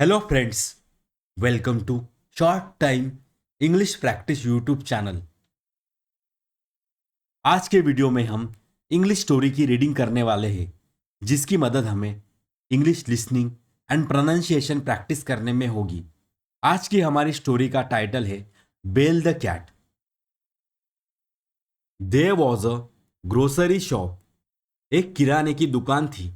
Hello friends, welcome to short time English practice YouTube channel. आज के video में हम इंग्लिश स्टोरी की रीडिंग करने वाले हैं, जिसकी मदद हमें English listening and pronunciation practice करने में होगी। आज की हमारी स्टोरी का टाइटल है bell the cat. There was a grocery shop. एक किराने की दुकान थी।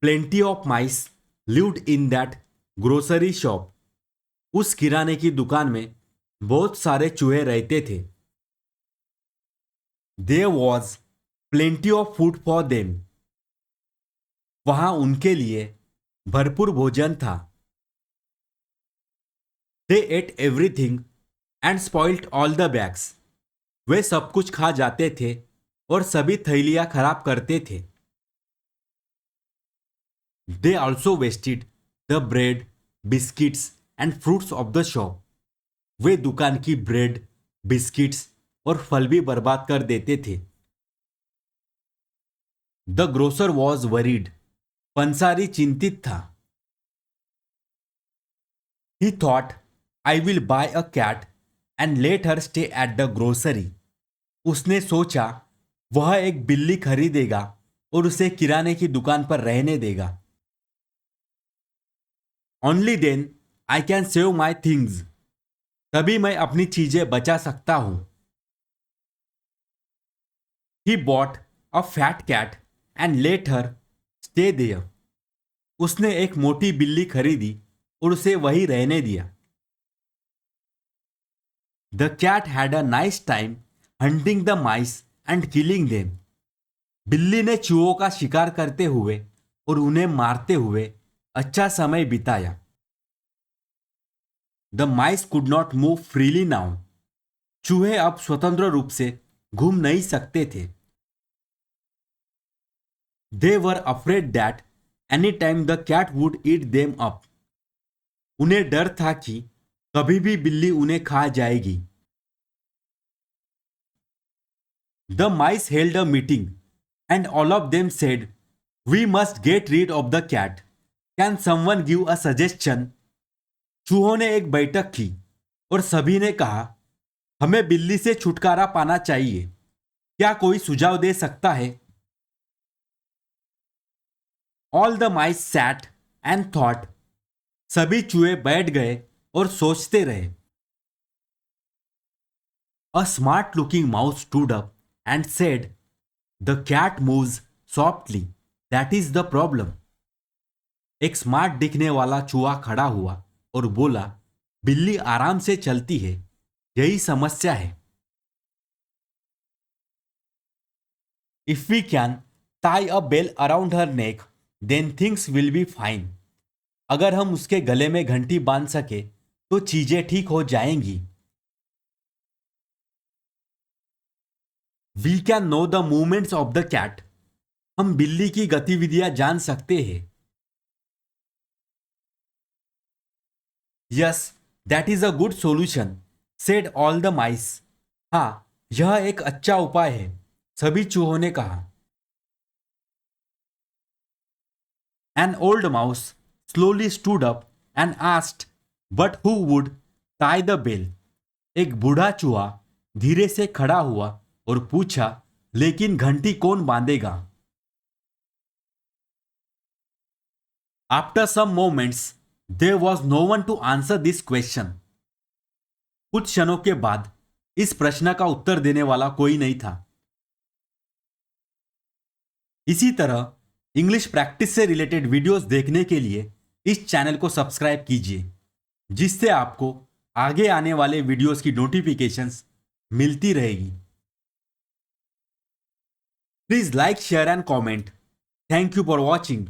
Plenty of mice lived in that grocery shop. उस किराने की दुकान में बहुत सारे चूहे रहते थे। There was plenty of food for them. वहां उनके लिए भरपूर भोजन था। They ate everything and spoiled all the bags. वे सब कुछ खा जाते थे और सभी थैलियां खराब करते थे। They also wasted the bread, biscuits and fruits of the shop. वे दुकान की ब्रेड, बिस्किट्स और फल भी बर्बाद कर देते थे। The grocer was worried. पंसारी चिंतित था। He thought, I will buy a cat and let her stay at the grocery. उसने सोचा वह एक बिल्ली खरीदेगा और उसे किराने की दुकान पर रहने देगा। Only then I can save my things. तभी मैं अपनी चीजें बचा सकता हूं। He bought a fat cat and let her stay there. उसने एक मोटी बिल्ली खरीदी और उसे वही रहने दिया। The cat had a nice time hunting the mice and killing them. बिल्ली ने चूहों का शिकार करते हुए और उन्हें मारते हुए अच्छा समय बिताया। The mice could not move freely now. चूहे अब स्वतंत्र रूप से घूम नहीं सकते थे। They were afraid that any time the cat would eat them up. उन्हें डर था कि कभी भी बिल्ली उन्हें खा जाएगी। The mice held a meeting and all of them said, we must get rid of the cat. Can someone give a suggestion? चूहों ने एक बैठक की और सभी ने कहा, हमें बिल्ली से छुटकारा पाना चाहिए। क्या कोई सुझाव दे सकता है? All the mice sat and thought. सभी चूहे बैठ गए और सोचते रहे। A smart looking mouse stood up and said, the cat moves softly, that is the problem. एक स्मार्ट दिखने वाला चूहा खड़ा हुआ और बोला, बिल्ली आराम से चलती है, यही समस्या है। If we can tie a bell around her neck, then things will be fine. अगर हम उसके गले में घंटी बांध सके तो चीजें ठीक हो जाएंगी। We can know the movements of the cat. हम बिल्ली की गतिविधियां जान सकते हैं। Yes, that is a good solution, said all the mice. हाँ, यह एक अच्छा उपाय है, सभी चूहों ने कहा। An old mouse slowly stood up and asked, but who would tie the bell? एक बूढ़ा चूहा धीरे से खड़ा हुआ और पूछा, लेकिन घंटी कौन बांधेगा? After some moments there was no one to answer this question. कुछ क्षणों के बाद इस प्रश्न का उत्तर देने वाला कोई नहीं था। इसी तरह इंग्लिश प्रैक्टिस से रिलेटेड वीडियोस देखने के लिए इस चैनल को सब्सक्राइब कीजिए, जिससे आपको आगे आने वाले वीडियोस की नोटिफिकेशंस मिलती रहेगी। Please like, share and comment. Thank you for watching.